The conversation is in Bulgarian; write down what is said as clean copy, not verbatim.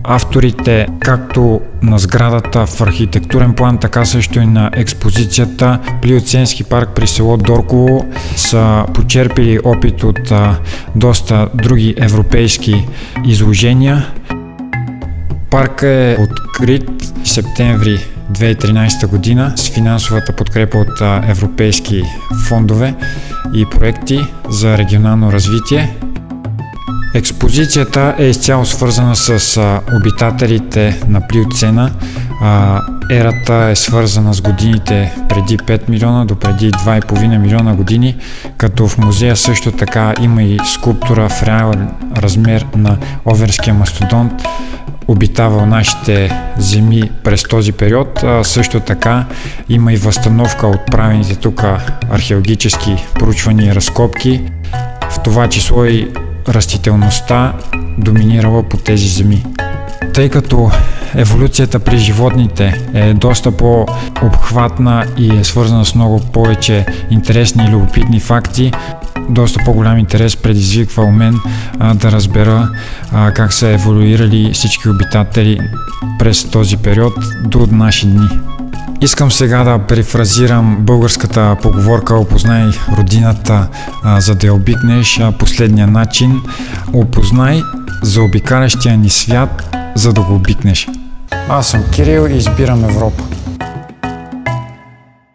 Авторите както на сградата в архитектурен план, така също и на експозицията Плиоценски парк при село Дорково са почерпили опит от доста други европейски изложения. Паркът е открит в септември 2013 година с финансовата подкрепа от европейски фондове и проекти за регионално развитие. Експозицията е изцяло свързана с обитателите на Плиоцена. Ерата е свързана с годините преди 5 милиона до преди 2,5 милиона години, като в музея също така има и скулптура в реален размер на Оверския мастодонт, обитавал нашите земи през този период. Също така има и възстановка от правените тук археологически проучвания и разкопки, в това число и растителността доминирала по тези земи. Тъй като еволюцията при животните е доста по-обхватна и е свързана с много повече интересни и любопитни факти, доста по-голям интерес предизвиква у мен да разбера как са еволюирали всички обитатели през този период до наши дни. Искам сега да перифразирам българската поговорка "Опознай родината, за да я обикнеш" последния начин: опознай заобикалящия ни свят, за да го обикнеш. Аз съм Кирил и избирам Европа.